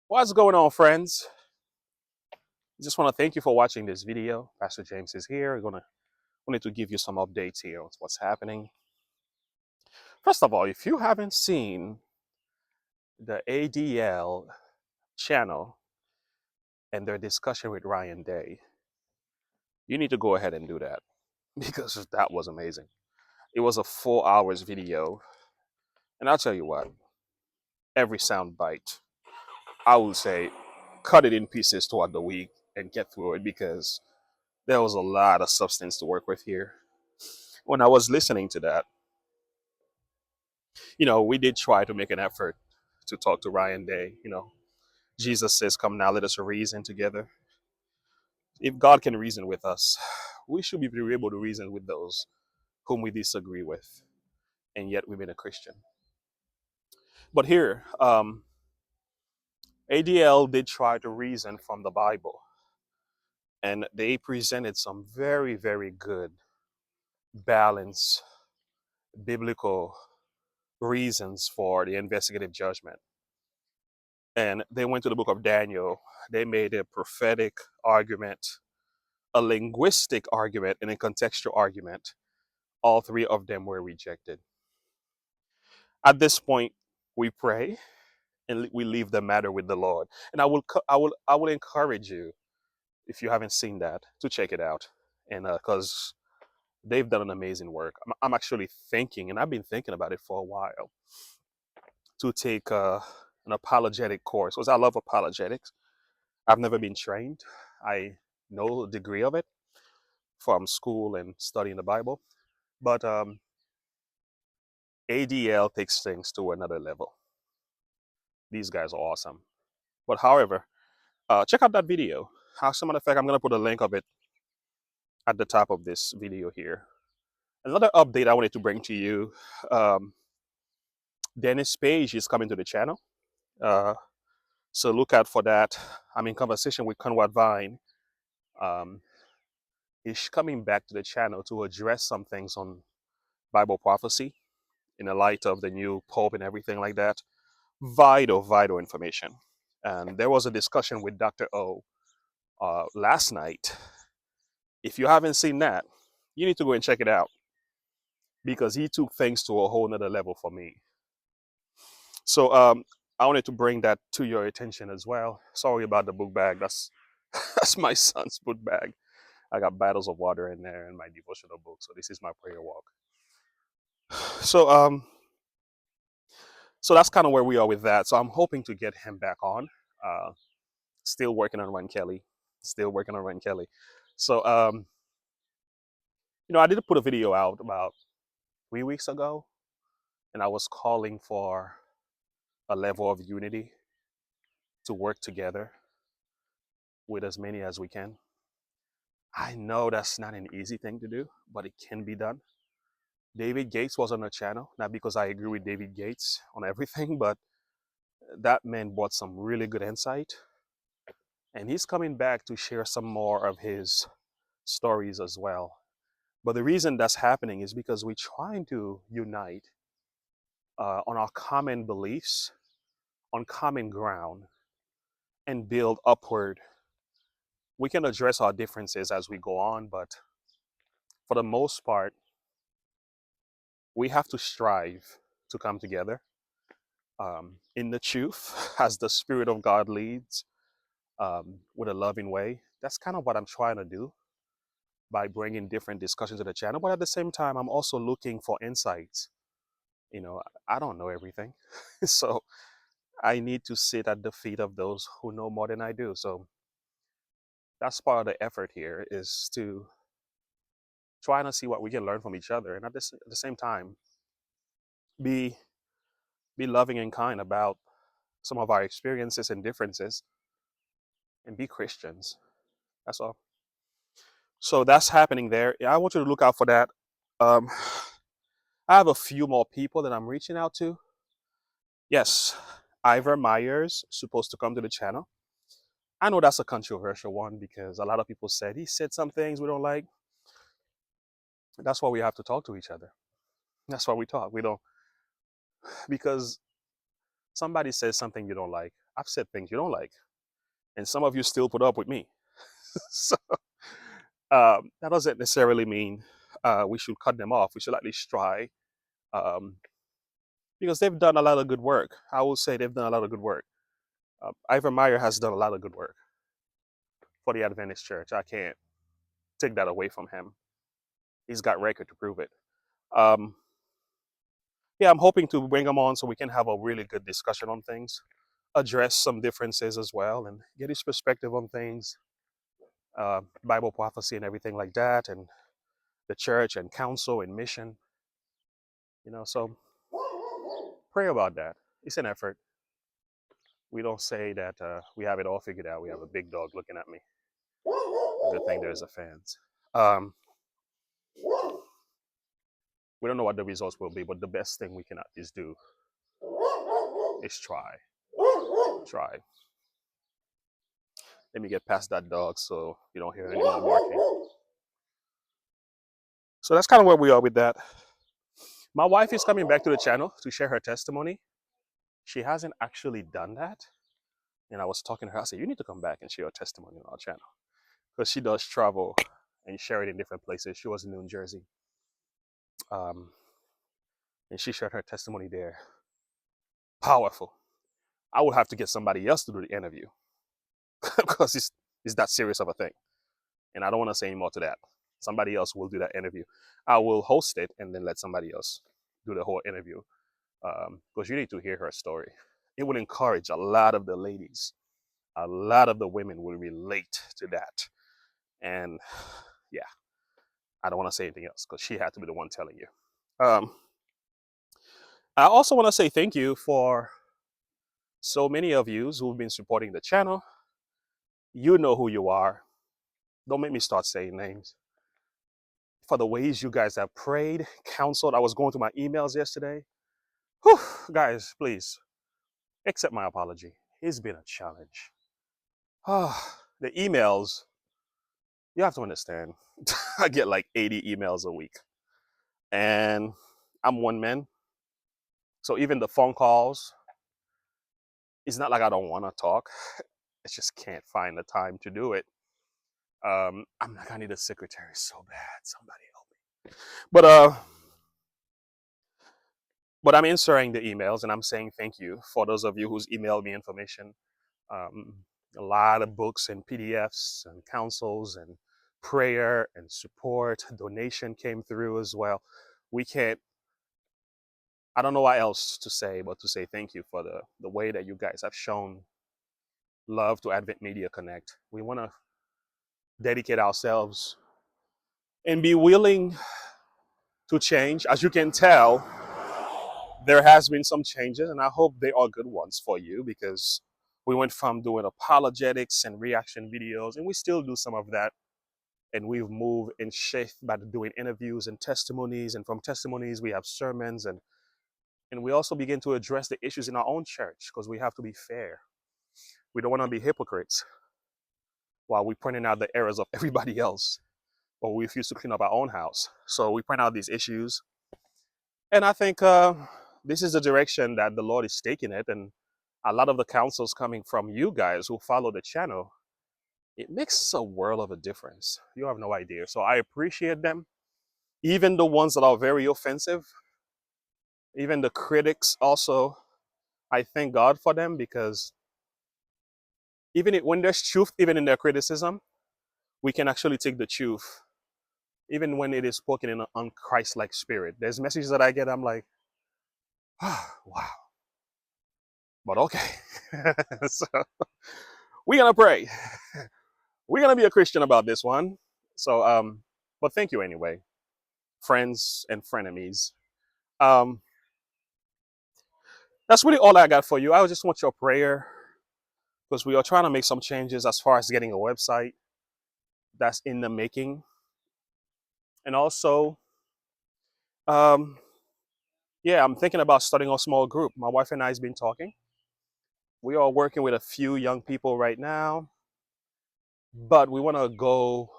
What's going on, friends? Just want to thank you for watching this video. Pastor James is here. Wanted to give you some updates here on what's happening. First of all, if you haven't seen the ADL channel and their discussion with Ryan Day, you need to go ahead and do that because that was amazing. It was a 4 hours video, and I'll tell you what, every sound bite, I will say, cut it in pieces throughout the week and get through it because there was a lot of substance to work with here. When I was listening to that, we did try to make an effort to talk to Ryan Day. Jesus says, "Come now, let us reason together." If God can reason with us, we should be able to reason with those whom we disagree with, and yet we've been a Christian. But here, ADL did try to reason from the Bible, and they presented some very, very good, balanced, biblical reasons for the investigative judgment. And they went to the book of Daniel. They made a prophetic argument, a linguistic argument, and a contextual argument. All three of them were rejected. At this point, we pray and we leave the matter with the Lord. And I will encourage you, if you haven't seen that, to check it out, and because they've done an amazing work. I'm actually thinking, and I've been thinking about it for a while, to take an apologetic course because I love apologetics. I've never been trained. I know a degree of it from school and studying the Bible, but ADL takes things to another level. These guys are awesome. But however, check out that video. As a matter of fact, I'm gonna put a link of it at the top of this video here. Another update I wanted to bring to you: um, Dennis Page is coming to the channel, uh, so look out for that. I'm in conversation with Conrad Vine. Um, he's coming back to the channel to address some things on Bible prophecy in the light of the new Pope and everything like that. Vital, vital information. And there was a discussion with Dr. O last night. If you haven't seen that, you need to go and check it out because he took things to a whole nother level for me. So I wanted to bring that to your attention as well. Sorry about the book bag. That's that's my son's book bag. I got bottles of water in there and my devotional book. So this is my prayer walk. So so that's kind of where we are with that. So I'm hoping to get him back on. Uh, Still working on Run Kelly. Still working on Run Kelly. So I did put a video out about 3 weeks ago, and I was calling for a level of unity to work together with as many as we can. I know that's not an easy thing to do, but it can be done. David Gates was on the channel, not because I agree with David Gates on everything, but that man brought some really good insight. And he's coming back to share some more of his stories as well. But the reason that's happening is because we're trying to unite on our common beliefs, on common ground, and build upward. We can address our differences as we go on, but for the most part, we have to strive to come together in the truth as the Spirit of God leads, with a loving way. That's kind of what I'm trying to do by bringing different discussions to the channel. But at the same time, I'm also looking for insights. I don't know everything. So I need to sit at the feet of those who know more than I do. So that's part of the effort here, is to try to see what we can learn from each other, and at the same time, be be loving and kind about some of our experiences and differences, and be Christians. That's all. So that's happening there. Yeah, I want you to look out for that. Um, I have a few more people that I'm reaching out to. Yes, Ivor Myers supposed to come to the channel. I know that's a controversial one because a lot of people said he said some things we don't like. That's why we have to talk to each other. That's why we talk. We don't, because somebody says something you don't like. I've said things you don't like, and some of you still put up with me. So that doesn't necessarily mean we should cut them off. We should at least try, um, because they've done a lot of good work. I will say they've done a lot of good work. Ivan Meyer has done a lot of good work for the Adventist Church. I can't take that away from him. He's got record to prove it. Um, yeah, I'm hoping to bring him on so we can have a really good discussion on things, address some differences as well, and get his perspective on things, Bible prophecy and everything like that, and the church and council and mission. So pray about that. It's an effort. We don't say that we have it all figured out. We have a big dog looking at me. Good thing there's a fans. We don't know what the results will be, but the best thing we can at least do is try. Try. Let me get past that dog so you don't hear any more barking. So that's kind of where we are with that. My wife is coming back to the channel to share her testimony. She hasn't actually done that. And I was talking to her. I said, you need to come back and share your testimony on our channel. Because she does travel and share it in different places. She was in New Jersey. And she shared her testimony there. Powerful. I would have to get somebody else to do the interview. Because it's that serious of a thing. And I don't want to say any more to that. Somebody else will do that interview. I will host it and then let somebody else do the whole interview. Because you need to hear her story. It will encourage a lot of the ladies. A lot of the women will relate to that. And yeah, I don't want to say anything else because she had to be the one telling you. I also want to say thank you for so many of you who've been supporting the channel. You know who you are. Don't make me start saying names. For the ways you guys have prayed, counseled. I was going through my emails yesterday. Whew, guys, please accept my apology. It's been a challenge. The emails, you have to understand. I get like 80 emails a week. And I'm one man. So even the phone calls, it's not like I don't want to talk. I just can't find the time to do it. I'm like, I need a secretary so bad. Somebody help me. But I'm answering the emails and I'm saying thank you for those of you who's emailed me information. A lot of books and PDFs and counsels and prayer and support. Donation came through as well. I don't know what else to say, but to say thank you for the way that you guys have shown love to Advent Media Connect. We want to dedicate ourselves and be willing to change. As you can tell, there has been some changes, and I hope they are good ones for you, because we went from doing apologetics and reaction videos, and we still do some of that. And we've moved and shifted by doing interviews and testimonies, and from testimonies we have sermons, and we also begin to address the issues in our own church, because we have to be fair. We don't want to be hypocrites while we're pointing out the errors of everybody else, or we refuse to clean up our own house. So we point out these issues. And I think this is the direction that the Lord is taking it. And a lot of the counsels coming from you guys who follow the channel, it makes a world of a difference. You have no idea. So I appreciate them. Even the ones that are very offensive, even the critics also, I thank God for them, because when there's truth, even in their criticism, we can actually take the truth, even when it is spoken in an un-Christ-like spirit. There's messages that I get, I'm like, wow. But okay. So we're gonna pray. We're gonna be a Christian about this one. So but thank you anyway, friends and frenemies. That's really all I got for you. I just want your prayer, because we are trying to make some changes as far as getting a website. That's in the making. And also, yeah, I'm thinking about starting a small group. My wife and I has been talking. We are working with a few young people right now, but we want to go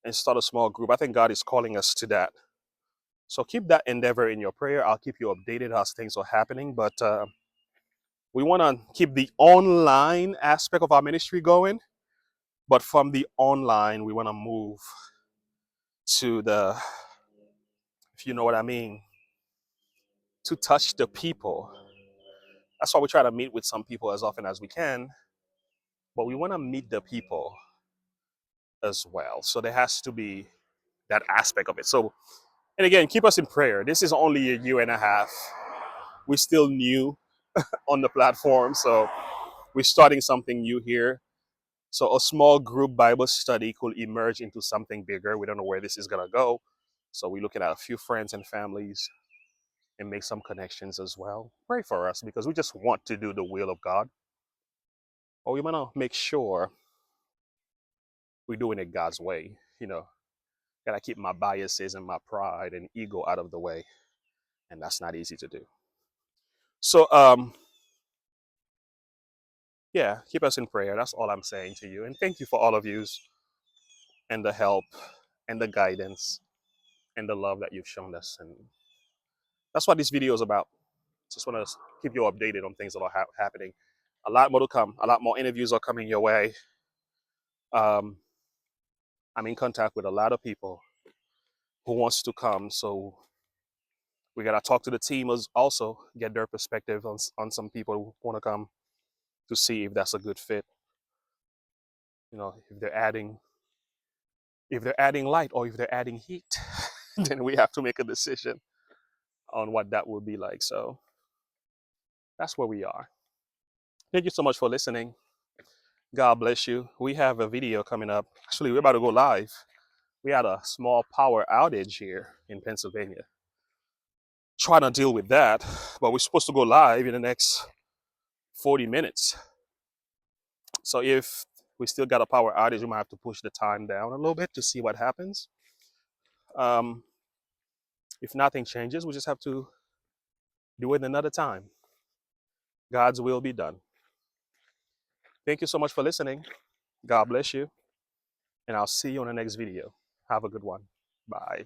and start a small group. I think God is calling us to that. So keep that endeavor in your prayer. I'll keep you updated as things are happening. But We want to keep the online aspect of our ministry going, but from the online, we want to move to the, if you know what I mean, to touch the people. That's why we try to meet with some people as often as we can, but we want to meet the people as well. So there has to be that aspect of it. So, and again, keep us in prayer. This is only a year and a half. We're still new on the platform, so we're starting something new here. So a small group Bible study could emerge into something bigger. We don't know where this is gonna go. So we're looking at a few friends and families and make some connections as well. Pray for us because we just want to do the will of God. But we want to make sure we're doing it God's way. Gotta keep my biases and my pride and ego out of the way. And that's not easy to do. So yeah, keep us in prayer. That's all I'm saying to you. And thank you for all of you and the help and the guidance and the love that you've shown us. And that's what this video is about. Just want to keep you updated on things that are happening. A lot more to come. A lot more interviews are coming your way. I'm in contact with a lot of people who wants to come. So we got to talk to the team also, get their perspective on some people who want to come to see if that's a good fit. If they're adding light or if they're adding heat, then we have to make a decision on what that will be like. So that's where we are. Thank you so much for listening. God bless you. We have a video coming up. Actually, we're about to go live. We had a small power outage here in Pennsylvania. Trying to deal with that, but we're supposed to go live in the next 40 minutes. So if we still got a power outage, we might have to push the time down a little bit to see what happens. If nothing changes, we just have to do it another time. God's will be done. Thank you so much for listening. God bless you. And I'll see you on the next video. Have a good one. Bye.